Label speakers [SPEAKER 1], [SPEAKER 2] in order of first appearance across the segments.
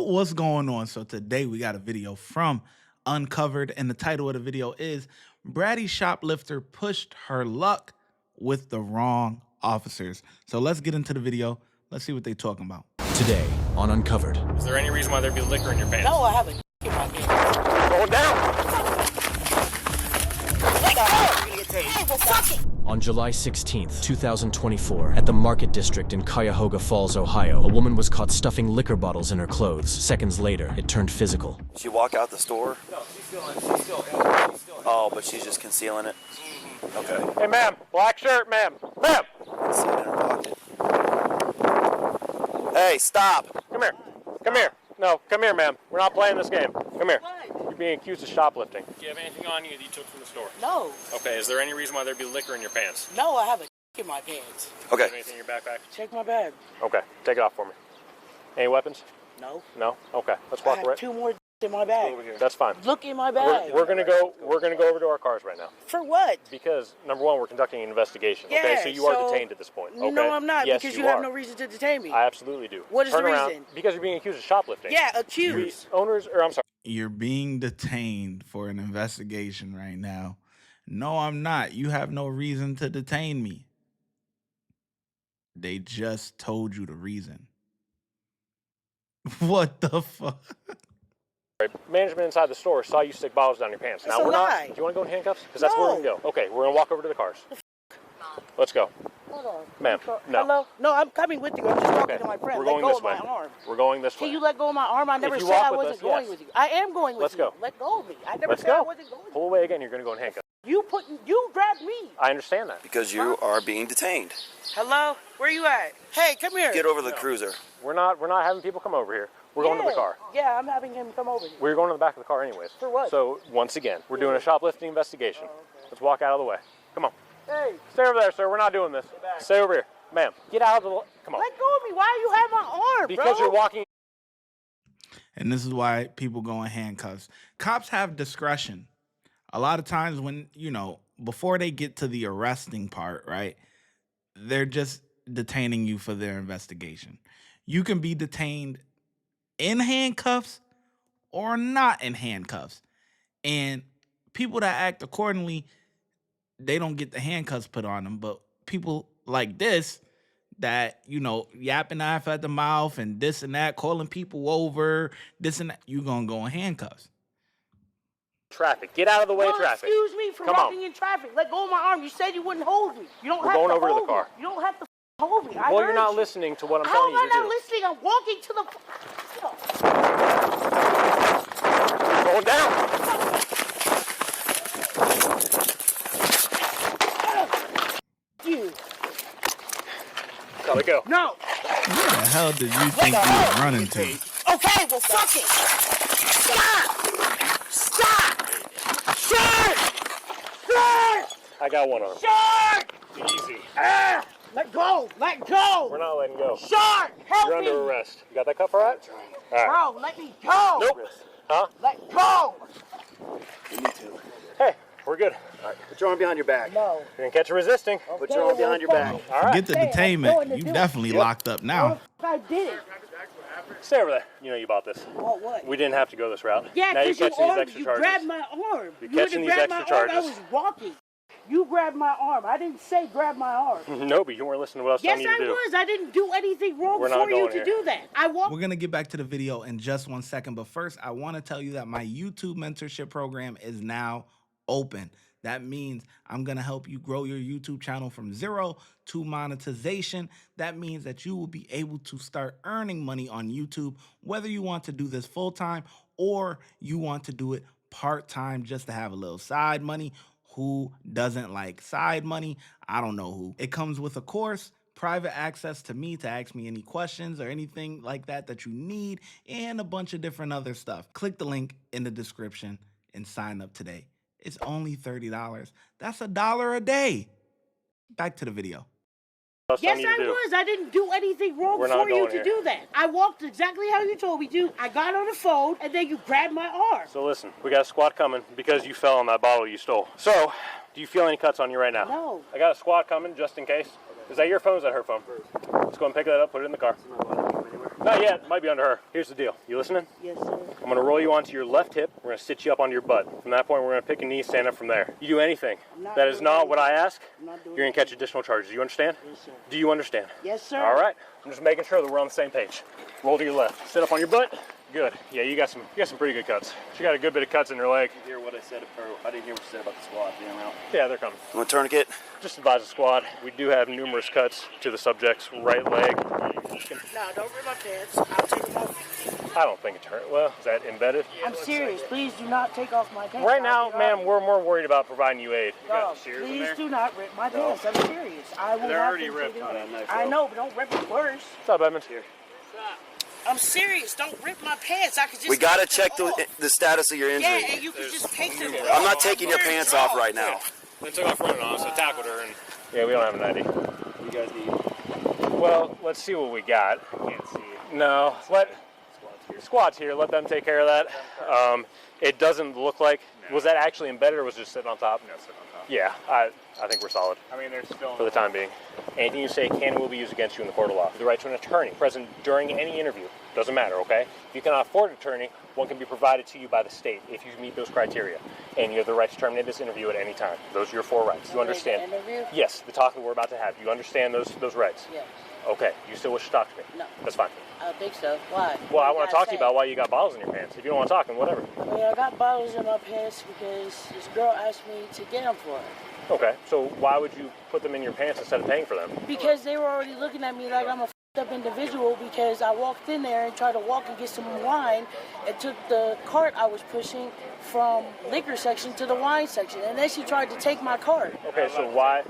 [SPEAKER 1] What's going on? So today we got a video from Uncovered, and the title of the video is Bratty Shoplifter Pushed Her Luck with the Wrong Officers. So let's get into the video. Let's see what they talking about.
[SPEAKER 2] Today on Uncovered.
[SPEAKER 3] Is there any reason why there'd be liquor in your pants?
[SPEAKER 4] No, I haven't in my pants.
[SPEAKER 3] Roll down!
[SPEAKER 2] On July 16th, 2024, at the Market District in Cuyahoga Falls, Ohio, a woman was caught stuffing liquor bottles in her clothes. Seconds later, it turned physical.
[SPEAKER 5] Did she walk out the store?
[SPEAKER 3] No, she's still
[SPEAKER 5] Oh, but she's just concealing it? Okay.
[SPEAKER 3] Hey, ma'am, black shirt, ma'am. Ma'am!
[SPEAKER 5] See it in her pocket. Hey, stop!
[SPEAKER 3] Come here. Come here. No, come here, ma'am. We're not playing this game. Come here.
[SPEAKER 4] What?
[SPEAKER 3] You're being accused of shoplifting. Do you have anything on you that you took from the store?
[SPEAKER 4] No.
[SPEAKER 3] Okay, is there any reason why there'd be liquor in your pants?
[SPEAKER 4] No, I haven't in my pants.
[SPEAKER 5] Okay.
[SPEAKER 3] Anything in your backpack?
[SPEAKER 4] Check my bag.
[SPEAKER 3] Okay, take it off for me. Any weapons?
[SPEAKER 4] No.
[SPEAKER 3] No? Okay, let's
[SPEAKER 4] I
[SPEAKER 3] walk
[SPEAKER 4] have
[SPEAKER 3] right.
[SPEAKER 4] two more in my bag.
[SPEAKER 3] That's fine.
[SPEAKER 4] Look in my bag.
[SPEAKER 3] We're gonna go over to our cars right now.
[SPEAKER 4] For what?
[SPEAKER 3] Because number one, we're conducting an investigation. Okay,
[SPEAKER 4] Yeah,
[SPEAKER 3] so you are
[SPEAKER 4] so-
[SPEAKER 3] detained at this point. Okay?
[SPEAKER 4] No, I'm not,
[SPEAKER 3] Yes,
[SPEAKER 4] because
[SPEAKER 3] you
[SPEAKER 4] you have
[SPEAKER 3] are.
[SPEAKER 4] no reason to detain me.
[SPEAKER 3] I absolutely do.
[SPEAKER 4] What is
[SPEAKER 3] Turn
[SPEAKER 4] the
[SPEAKER 3] around,
[SPEAKER 4] reason?
[SPEAKER 3] Because you're being accused of shoplifting.
[SPEAKER 4] Yeah, accused.
[SPEAKER 1] You're being detained for an investigation right now. No, I'm not. You have no reason to detain me. They just told you the reason. What the fuck?
[SPEAKER 3] Management inside the store saw you stick bottles down your pants.
[SPEAKER 4] That's
[SPEAKER 3] Now
[SPEAKER 4] a
[SPEAKER 3] we're
[SPEAKER 4] lie.
[SPEAKER 3] not. Do you want to go in handcuffs? Because that's where we're gonna go. Okay, we're gonna walk over to the cars. Let's go,
[SPEAKER 4] Hold on.
[SPEAKER 3] ma'am. No.
[SPEAKER 4] Hello? No, I'm coming with you. I'm just talking
[SPEAKER 3] Okay.
[SPEAKER 4] to my friend.
[SPEAKER 3] We're
[SPEAKER 4] Let
[SPEAKER 3] going
[SPEAKER 4] go
[SPEAKER 3] this
[SPEAKER 4] of
[SPEAKER 3] way.
[SPEAKER 4] my arm.
[SPEAKER 3] We're going this way.
[SPEAKER 4] Can you let go of my arm? I never
[SPEAKER 3] you
[SPEAKER 4] said
[SPEAKER 3] walk
[SPEAKER 4] I
[SPEAKER 3] with
[SPEAKER 4] wasn't
[SPEAKER 3] us,
[SPEAKER 4] going
[SPEAKER 3] yes.
[SPEAKER 4] with you. I am going with
[SPEAKER 3] Let's
[SPEAKER 4] you.
[SPEAKER 3] go.
[SPEAKER 4] Let go of me. I never
[SPEAKER 3] Let's
[SPEAKER 4] said I
[SPEAKER 3] go.
[SPEAKER 4] wasn't going with
[SPEAKER 3] Pull away again. You're gonna go in handcuffs.
[SPEAKER 4] you. You grabbed me.
[SPEAKER 3] I understand that.
[SPEAKER 5] Because you are being detained.
[SPEAKER 4] Hello? Where you at? Hey, come here.
[SPEAKER 5] Get over to the cruiser.
[SPEAKER 3] We're not having people come over here. We're going to the car.
[SPEAKER 4] Yeah, I'm having him come over here.
[SPEAKER 3] We're going to the back of the car anyways.
[SPEAKER 4] For what?
[SPEAKER 3] So once again, we're doing a shoplifting investigation. Let's walk out of the way. Come on.
[SPEAKER 4] Hey,
[SPEAKER 3] Stay over there, sir. We're not doing this. Stay over here. Ma'am, get out of the... Come on.
[SPEAKER 4] let go of me. Why you have my arm,
[SPEAKER 3] Because
[SPEAKER 4] bro?
[SPEAKER 3] you're walking...
[SPEAKER 1] And this is why people go in handcuffs. Cops have discretion. A lot of times when, before they get to the arresting part, right, they're just detaining you for their investigation. You can be detained in handcuffs or not in handcuffs. And people that act accordingly, they don't get the handcuffs put on them. But people like this, that, yapping off at the mouth and this and that, calling people over, this and that, you're going to go in handcuffs.
[SPEAKER 3] Traffic. Get out of the way,
[SPEAKER 4] Don't
[SPEAKER 3] traffic.
[SPEAKER 4] excuse me for
[SPEAKER 3] Come on.
[SPEAKER 4] walking in traffic. Let go of my arm. You said you wouldn't hold me. You don't
[SPEAKER 3] We're
[SPEAKER 4] have
[SPEAKER 3] going
[SPEAKER 4] to
[SPEAKER 3] over to the
[SPEAKER 4] hold
[SPEAKER 3] car.
[SPEAKER 4] me. You don't have to hold me. I
[SPEAKER 3] Well,
[SPEAKER 4] heard
[SPEAKER 3] you're not
[SPEAKER 4] you.
[SPEAKER 3] listening to what I'm
[SPEAKER 4] How
[SPEAKER 3] telling
[SPEAKER 4] am I
[SPEAKER 3] you to
[SPEAKER 4] not
[SPEAKER 3] do.
[SPEAKER 4] listening? I'm walking to the...
[SPEAKER 3] Roll down.
[SPEAKER 4] You.
[SPEAKER 3] Let it go.
[SPEAKER 4] No.
[SPEAKER 1] Where the hell did you think you were running to?
[SPEAKER 4] Okay, well, fuck it. Stop. Stop. Shut. Shut.
[SPEAKER 3] I got one arm.
[SPEAKER 4] Shut.
[SPEAKER 3] Easy.
[SPEAKER 4] Ah. Let go. Let go.
[SPEAKER 3] We're not letting go.
[SPEAKER 4] Shut. Help
[SPEAKER 3] You're
[SPEAKER 4] me.
[SPEAKER 3] under arrest. You got that cuff all right? All right.
[SPEAKER 4] Bro, let me go.
[SPEAKER 3] Nope. Huh?
[SPEAKER 4] Let go.
[SPEAKER 5] You need to.
[SPEAKER 3] Hey, we're good.
[SPEAKER 5] All right. Put your arm behind your back.
[SPEAKER 4] No.
[SPEAKER 3] You didn't catch you resisting.
[SPEAKER 5] Put your arm behind your back.
[SPEAKER 3] All right.
[SPEAKER 1] Get the
[SPEAKER 4] Hey, I'm going
[SPEAKER 1] detainment.
[SPEAKER 4] to
[SPEAKER 1] You
[SPEAKER 4] do it.
[SPEAKER 1] definitely locked up now.
[SPEAKER 4] I did it.
[SPEAKER 3] Stay over there. You bought this.
[SPEAKER 4] What?
[SPEAKER 3] We didn't have to go this route.
[SPEAKER 4] Yeah,
[SPEAKER 3] now you're
[SPEAKER 4] because
[SPEAKER 3] catching these extra
[SPEAKER 4] you
[SPEAKER 3] charges.
[SPEAKER 4] grabbed my arm.
[SPEAKER 3] You're
[SPEAKER 4] You
[SPEAKER 3] catching
[SPEAKER 4] didn't
[SPEAKER 3] these
[SPEAKER 4] grab my
[SPEAKER 3] extra
[SPEAKER 4] arm. I
[SPEAKER 3] charges.
[SPEAKER 4] was walking. You grabbed my arm. I didn't say grab my arm.
[SPEAKER 3] No, but you weren't listening to what I was
[SPEAKER 4] Yes,
[SPEAKER 3] telling you
[SPEAKER 4] I
[SPEAKER 3] to do.
[SPEAKER 4] was. I didn't do anything wrong
[SPEAKER 3] We're not
[SPEAKER 4] for you
[SPEAKER 3] going
[SPEAKER 4] to
[SPEAKER 3] here.
[SPEAKER 4] do that. I walked.
[SPEAKER 1] We're going to get back to the video in just 1 second. But first, I want to tell you that my YouTube mentorship program is now open. That means I'm going to help you grow your YouTube channel from zero to monetization. That means that you will be able to start earning money on YouTube, whether you want to do this full-time or you want to do it part-time just to have a little side money. Who doesn't like side money? I don't know who. It comes with a course, private access to me to ask me any questions or anything like that that you need, and a bunch of different other stuff. Click the link in the description and sign up today. It's only $30. That's $1 a day. Back to the video.
[SPEAKER 4] Yes, I was. I didn't do anything wrong
[SPEAKER 3] We're not
[SPEAKER 4] for you
[SPEAKER 3] going
[SPEAKER 4] to
[SPEAKER 3] here.
[SPEAKER 4] do that. I walked exactly how you told me to. I got on the phone, and then you grabbed my arm.
[SPEAKER 3] So listen, we got a squad coming because you fell on that bottle you stole. So, do you feel any cuts on you right now?
[SPEAKER 4] No.
[SPEAKER 3] I got a squad coming just in case. Is that your phone or is that her phone? Let's go and pick that up, put it in the car. No, Not yet. Might be under her. Here's the deal. You listening?
[SPEAKER 4] Yes, sir.
[SPEAKER 3] I'm going to roll you onto your left hip. We're going to sit you up onto your butt. From that point, we're going to pick a knee, stand up from there. You do anything that is not what I ask, you're going to catch additional charges. Do you understand?
[SPEAKER 4] Yes, sir.
[SPEAKER 3] Do you understand?
[SPEAKER 4] Yes, sir.
[SPEAKER 3] All right. I'm just making sure that we're on the same page. Roll to your left. Sit up on your butt. Good. Yeah, you got some pretty good cuts. She got a good bit of cuts in her leg.
[SPEAKER 5] Did you hear what I said? Or I didn't hear what you said about the squad being out.
[SPEAKER 3] Yeah, they're coming.
[SPEAKER 5] You want a tourniquet?
[SPEAKER 3] Just advise the squad. We do have numerous cuts to the subject's right leg.
[SPEAKER 4] No, don't rip my pants. I'll take them off.
[SPEAKER 3] I don't think it turned. Well, is that embedded?
[SPEAKER 4] I'm serious. Please do not take off my pants.
[SPEAKER 3] Right now, ma'am, we're more worried about providing you aid.
[SPEAKER 4] No, please do not rip my pants. I'm serious. I will
[SPEAKER 3] They're
[SPEAKER 4] not
[SPEAKER 3] already
[SPEAKER 4] take
[SPEAKER 3] ripped.
[SPEAKER 4] it.
[SPEAKER 3] Oh, that knife,
[SPEAKER 4] I know, but don't rip it worse.
[SPEAKER 3] What's up, Edmund? Here.
[SPEAKER 4] I'm serious. Don't rip my pants. I could just.
[SPEAKER 5] We gotta
[SPEAKER 4] take them
[SPEAKER 5] check
[SPEAKER 4] off.
[SPEAKER 5] the status of your injury.
[SPEAKER 4] Yeah, and you can just take them off.
[SPEAKER 5] I'm not taking your pants off right now.
[SPEAKER 3] They took off running on us. I tackled her, and yeah, we don't have an ID.
[SPEAKER 5] You guys need.
[SPEAKER 3] Well, let's see what we got.
[SPEAKER 5] Can't see it.
[SPEAKER 3] No, squad's here. Let them take care of that. It doesn't look like. No. Was that actually embedded, or was it just sitting on top?
[SPEAKER 5] No, sitting on top.
[SPEAKER 3] Yeah, I think we're solid.
[SPEAKER 5] I mean, they're still
[SPEAKER 3] For the time being. Anything you say can and will be used against you in the court of law. The right to an attorney present during any interview. Doesn't matter, okay? If you cannot afford an attorney, one can be provided to you by the state if you meet those criteria. And you have the right to terminate this interview at any time. Those are your 4 rights. You understand?
[SPEAKER 4] The interview?
[SPEAKER 3] Yes, the talk that we're about to have. You understand those rights?
[SPEAKER 4] Yes.
[SPEAKER 3] Okay. You still wish to talk to me?
[SPEAKER 4] No.
[SPEAKER 3] That's fine.
[SPEAKER 4] I don't think so. Why?
[SPEAKER 3] Well, I want to talk to you about why you got bottles in your pants. If you don't want to talk, then whatever.
[SPEAKER 4] I mean, I got bottles in my pants because this girl asked me to get them for her.
[SPEAKER 3] Okay. So why would you put them in your pants instead of paying for them?
[SPEAKER 4] Because they were already looking at me like I'm a up individual because I walked in there and tried to walk and get some wine and took the cart I was pushing from liquor section to the wine section, and then she tried to take my cart.
[SPEAKER 3] Okay, so why?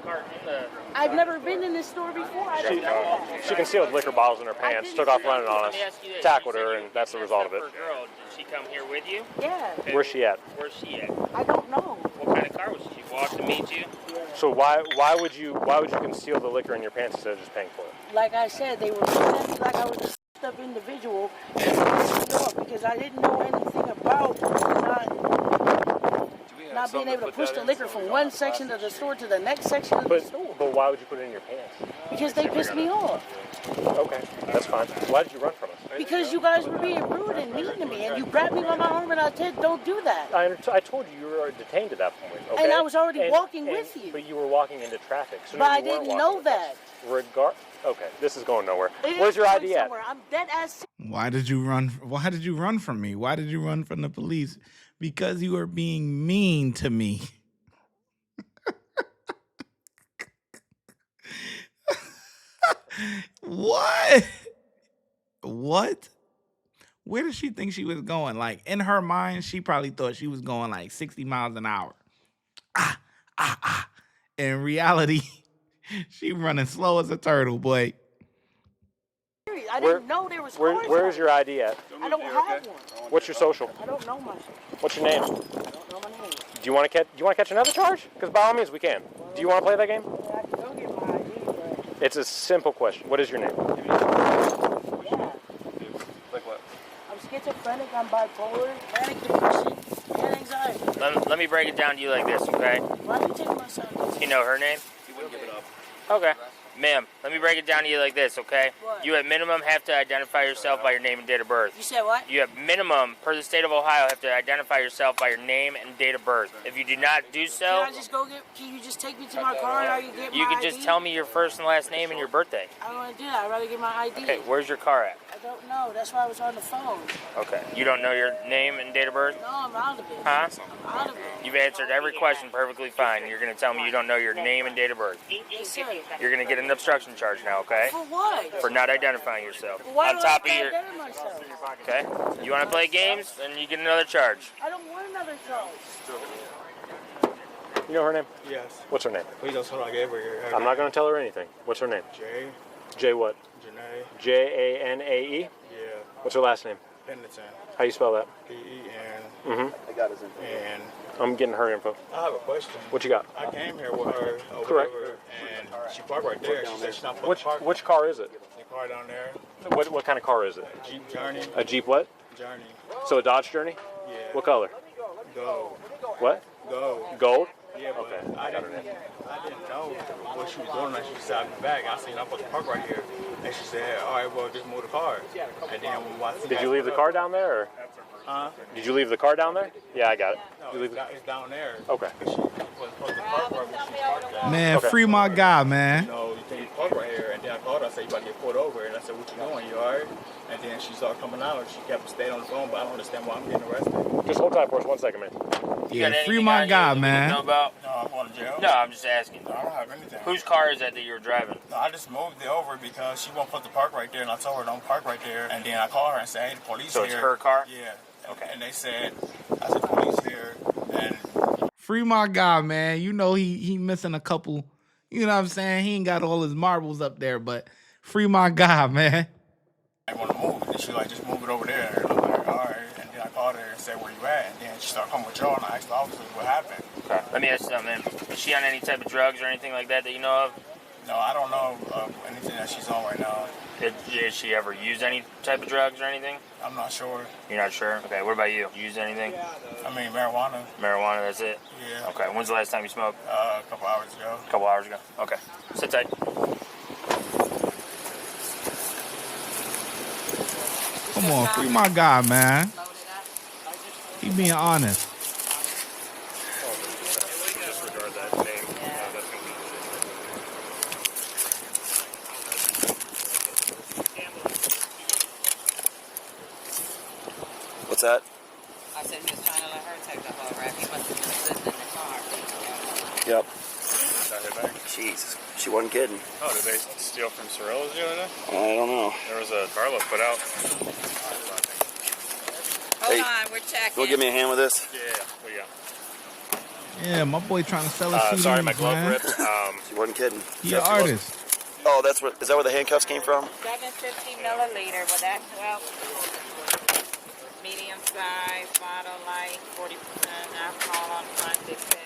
[SPEAKER 4] I've never been in this store before. I don't know that.
[SPEAKER 3] She concealed liquor bottles in her pants, took off running on us, tackled her, and that's the result of it.
[SPEAKER 6] Girl, did she come here with you?
[SPEAKER 4] Yeah,
[SPEAKER 3] Where's she at?
[SPEAKER 6] Where's she at?
[SPEAKER 4] I don't know.
[SPEAKER 6] What kind of car was she? She walked to meet you?
[SPEAKER 3] So why would you conceal the liquor in your pants instead of just paying for it?
[SPEAKER 4] Like I said, they were looking at me like I was a up individual because I didn't know anything about not being able to push the liquor from one section of the store to the next section of the store.
[SPEAKER 3] But why would you put it in your pants?
[SPEAKER 4] Because they pissed me off.
[SPEAKER 3] Okay, that's fine. Why did you run from us?
[SPEAKER 4] Because you guys were being rude and mean to me, and you grabbed me by my arm and I said, don't do that.
[SPEAKER 3] I told you were detained at that point, okay?
[SPEAKER 4] And I was already walking with you.
[SPEAKER 3] But you were walking into traffic. So
[SPEAKER 4] But
[SPEAKER 3] no,
[SPEAKER 4] I
[SPEAKER 3] you weren't
[SPEAKER 4] didn't
[SPEAKER 3] walking
[SPEAKER 4] know
[SPEAKER 3] with
[SPEAKER 4] that.
[SPEAKER 3] us. Okay, this is going nowhere.
[SPEAKER 4] It
[SPEAKER 3] Where's
[SPEAKER 4] is
[SPEAKER 3] your
[SPEAKER 4] going
[SPEAKER 3] ID at?
[SPEAKER 4] somewhere. I'm dead ass.
[SPEAKER 1] Why did you run? Why did you run from me? Why did you run from the police? Because you were being mean to me. What? What? Where did she think she was going? Like, in her mind, she probably thought she was going like 60 miles an hour. In reality, she running slow as a turtle, boy.
[SPEAKER 4] I didn't know there was cars.
[SPEAKER 3] Where's your ID at?
[SPEAKER 4] I don't have one.
[SPEAKER 3] What's your social?
[SPEAKER 4] I don't know myself.
[SPEAKER 3] What's your name?
[SPEAKER 4] I don't know my name.
[SPEAKER 3] Do you want to catch another charge? Because by all means, we can. Do you want to play that game?
[SPEAKER 4] Yeah, I can go get my ID, but
[SPEAKER 3] It's a simple question. What is your name?
[SPEAKER 4] yeah.
[SPEAKER 5] Like what?
[SPEAKER 4] I'm schizophrenic, I'm bipolar, manic depression, and anxiety.
[SPEAKER 6] Let me break it down to you like this, okay?
[SPEAKER 4] Why do you take my son?
[SPEAKER 6] You know her name?
[SPEAKER 5] You wouldn't give it up.
[SPEAKER 6] Okay. Ma'am, let me break it down to you like this, okay?
[SPEAKER 4] What?
[SPEAKER 6] You at minimum have to identify yourself by your name and date of birth.
[SPEAKER 4] You said what?
[SPEAKER 6] You at minimum, per the state of Ohio, have to identify yourself by your name and date of birth. If you do not do so,
[SPEAKER 4] Can I just go get, can you just take me to my car and I can get my
[SPEAKER 6] you can
[SPEAKER 4] ID?
[SPEAKER 6] just tell me your first and last name and your birthday.
[SPEAKER 4] I don't want to do that. I'd rather get my ID.
[SPEAKER 6] Okay, where's your car at?
[SPEAKER 4] I don't know. That's why I was on the phone.
[SPEAKER 6] Okay. You don't know your name and date of birth?
[SPEAKER 4] No, I'm out of it.
[SPEAKER 6] Huh?
[SPEAKER 4] I'm out of it.
[SPEAKER 6] You've answered every question perfectly fine. You're going to tell me you don't know your name and date of birth.
[SPEAKER 4] Yes, sir.
[SPEAKER 6] You're going to get an obstruction charge now, okay?
[SPEAKER 4] For what?
[SPEAKER 6] For not identifying yourself.
[SPEAKER 4] Why
[SPEAKER 6] On
[SPEAKER 4] do
[SPEAKER 6] top
[SPEAKER 4] I
[SPEAKER 6] of your...
[SPEAKER 4] identify myself?
[SPEAKER 6] Okay? You want to play games? Then you get another charge.
[SPEAKER 4] I don't want another charge.
[SPEAKER 3] You know her name?
[SPEAKER 7] Yes.
[SPEAKER 3] What's her name?
[SPEAKER 7] Please don't tell I gave her.
[SPEAKER 3] I'm not going to tell her anything. What's her name?
[SPEAKER 7] Jay,
[SPEAKER 3] J what?
[SPEAKER 7] Janae,
[SPEAKER 3] Janae?
[SPEAKER 7] yeah,
[SPEAKER 3] What's her last name?
[SPEAKER 7] Penitent,
[SPEAKER 3] How you spell that?
[SPEAKER 7] P-E-N,
[SPEAKER 5] I got his info.
[SPEAKER 7] and
[SPEAKER 3] I'm getting her info.
[SPEAKER 7] I have a question.
[SPEAKER 3] What you got?
[SPEAKER 7] I came here with her or
[SPEAKER 3] Correct.
[SPEAKER 7] whatever, and she parked right there. She said she's not putting
[SPEAKER 3] Which car is it?
[SPEAKER 7] the car down there.
[SPEAKER 3] What kind of car is it?
[SPEAKER 7] Jeep Journey,
[SPEAKER 3] A Jeep what?
[SPEAKER 7] Journey,
[SPEAKER 3] So a Dodge Journey?
[SPEAKER 7] yeah.
[SPEAKER 3] What color?
[SPEAKER 7] Go,
[SPEAKER 3] What?
[SPEAKER 7] go.
[SPEAKER 3] Gold?
[SPEAKER 7] Yeah, but
[SPEAKER 3] Okay.
[SPEAKER 7] I didn't know what she was doing when she was out in the back. I seen I'm supposed to park right here. And she said, all right, well, just move the car. And then
[SPEAKER 3] Did you leave the car down there, or? Did you leave the car down there? Yeah, I got it.
[SPEAKER 7] No, it's down there.
[SPEAKER 3] Okay.
[SPEAKER 7] She was supposed to park right where she parked at.
[SPEAKER 1] Man, free my guy, man.
[SPEAKER 7] You know, you think you park right here. And then I called her, I said, you about to get pulled over. And I said, what you doing? You all right? And then she started coming out. She kept staying on the phone, but I don't understand why I'm getting arrested.
[SPEAKER 3] Just hold tight for us 1 second, man.
[SPEAKER 1] Yeah, free my guy, man.
[SPEAKER 6] Know about?
[SPEAKER 7] No, I'm going to jail.
[SPEAKER 6] No, I'm just asking.
[SPEAKER 7] No, I don't have anything.
[SPEAKER 6] Whose car is that you were driving?
[SPEAKER 7] No, I just moved it over because she won't put the park right there, and I told her don't park right there. And then I called her and said, hey, the police
[SPEAKER 6] So
[SPEAKER 7] here.
[SPEAKER 6] it's her car?
[SPEAKER 7] Yeah.
[SPEAKER 6] Okay.
[SPEAKER 7] And they said, I said, police here. And
[SPEAKER 1] Free my guy, man. You know he missing a couple. You know what I'm saying? He ain't got all his marbles up there, but free my guy, man.
[SPEAKER 7] I want to move it. And she like, just move it over there. And I'm like, all right. And then I called her and said, where you at? And then she started coming with y'all, and I asked the officers what happened.
[SPEAKER 6] Okay. Let me ask you something, man. Is she on any type of drugs or anything like that you know of?
[SPEAKER 7] No, I don't know anything that she's on right now.
[SPEAKER 6] Did she ever use any type of drugs or anything?
[SPEAKER 7] I'm not sure.
[SPEAKER 6] You're not sure? Okay, what about you? Use anything?
[SPEAKER 7] I mean, marijuana.
[SPEAKER 6] Marijuana, that's it?
[SPEAKER 7] Yeah.
[SPEAKER 6] Okay, when's the last time you smoked?
[SPEAKER 7] A couple hours ago.
[SPEAKER 6] A couple hours ago. Okay. Sit tight.
[SPEAKER 1] Come on, free my guy, man. He being honest.
[SPEAKER 3] Disregard that name. That's gonna be...
[SPEAKER 5] What's that?
[SPEAKER 8] I said he was trying to let her take the whole rap. He must have been sitting in the car.
[SPEAKER 5] Yep.
[SPEAKER 3] Got hit back.
[SPEAKER 5] Jeez, she wasn't kidding.
[SPEAKER 3] Oh, did they steal from Cirillo's doing that?
[SPEAKER 5] I don't know.
[SPEAKER 3] There was a car look put out.
[SPEAKER 8] Hold
[SPEAKER 5] Hey,
[SPEAKER 8] on, we're checking.
[SPEAKER 5] Go give me a hand with this.
[SPEAKER 3] Yeah, what you got?
[SPEAKER 1] Yeah, my boy trying to sell his CDs,
[SPEAKER 3] Sorry, my glove
[SPEAKER 1] man.
[SPEAKER 3] ripped.
[SPEAKER 5] She wasn't kidding.
[SPEAKER 1] He an artist.
[SPEAKER 5] Oh, that's what. Is that where the handcuffs came from?
[SPEAKER 8] 750 milliliter, but that's, well, medium size, bottle light, 40% alcohol on front, big bag.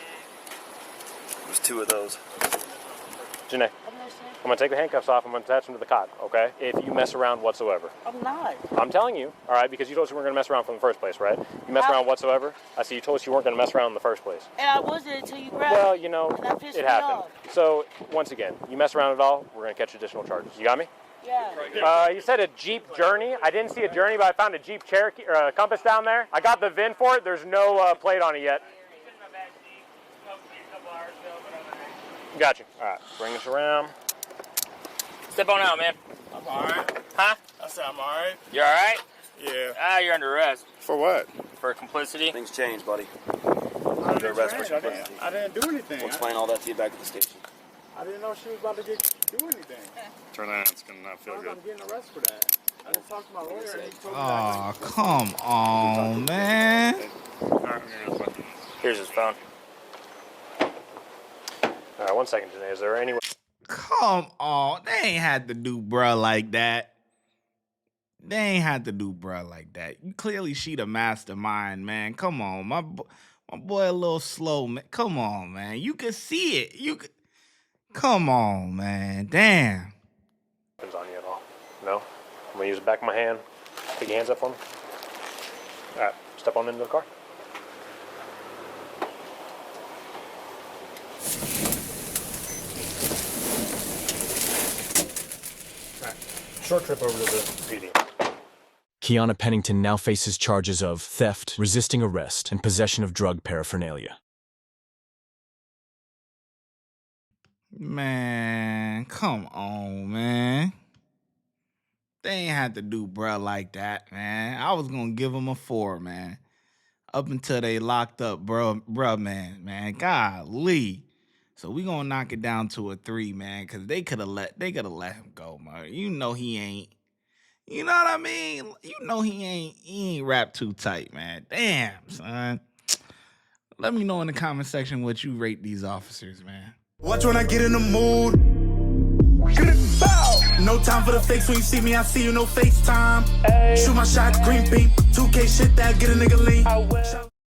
[SPEAKER 5] There's two of those.
[SPEAKER 3] Janae, I'm going to take the handcuffs off. I'm going to attach them to the cot, okay? If you mess around whatsoever.
[SPEAKER 4] I'm not.
[SPEAKER 3] I'm telling you, all right, because you told us you weren't going to mess around from the first place, right? You mess around whatsoever? I see you told us you weren't going to mess around in the first place.
[SPEAKER 4] And I wasn't until you grabbed
[SPEAKER 3] Well,
[SPEAKER 4] me.
[SPEAKER 3] you know,
[SPEAKER 4] And that pissed
[SPEAKER 3] it
[SPEAKER 4] me
[SPEAKER 3] happened.
[SPEAKER 4] off.
[SPEAKER 3] So, once again, you mess around at all, we're going to catch additional charges. You got me?
[SPEAKER 4] Yeah.
[SPEAKER 3] You said a Jeep Journey. I didn't see a Journey, but I found a Jeep Cherokee or a Compass down there. I got the VIN for it. There's no plate on it yet. Got you. All right, bring this around.
[SPEAKER 6] Step on out, man.
[SPEAKER 7] I'm all right.
[SPEAKER 6] Huh?
[SPEAKER 7] I said, I'm all right.
[SPEAKER 6] You all right?
[SPEAKER 7] Yeah.
[SPEAKER 6] You're under arrest
[SPEAKER 7] For what?
[SPEAKER 6] for complicity.
[SPEAKER 5] Things change, buddy.
[SPEAKER 7] Under
[SPEAKER 5] arrest for
[SPEAKER 7] I
[SPEAKER 5] complicity.
[SPEAKER 7] didn't do anything.
[SPEAKER 5] We'll explain all that to you back at the station.
[SPEAKER 7] I didn't know she was about to do anything.
[SPEAKER 3] Turn that. It's gonna not feel
[SPEAKER 7] I'm getting arrested for that. I didn't talk to my lawyer. And he told me
[SPEAKER 1] Oh, come on, man.
[SPEAKER 3] Here's his phone. All right, 1 second, Janae. Is there any way?
[SPEAKER 1] Come on. They ain't had to do bruh like that. They ain't had to do bruh like that. Clearly she the mastermind, man. Come on. My boy a little slow, man. Come on, man. You can see it. Come on, man. Damn.
[SPEAKER 3] Weapons on you at all? No? I'm gonna use the back of my hand. Take your hands up for me. All right, step on into the car. All right, short trip over to the PD.
[SPEAKER 2] Kiana Pennington now faces charges of theft, resisting arrest, and possession of drug paraphernalia.
[SPEAKER 1] Man, come on, man. They ain't had to do bruh like that, man. I was gonna give them a 4, man. Up until they locked up, bruh, man. Golly. So we gonna knock it down to a 3, man, because they could have let him go, man. You know he ain't. You know what I mean? You know he ain't wrapped too tight, man. Damn, son. Let me know in the comment section what you rate these officers, man.
[SPEAKER 9] Watch when I get in the mood. No time for the fakes. When you see me, I see you, no FaceTime. Shoot my shot, green beam. 2K shit that get a nigga lean.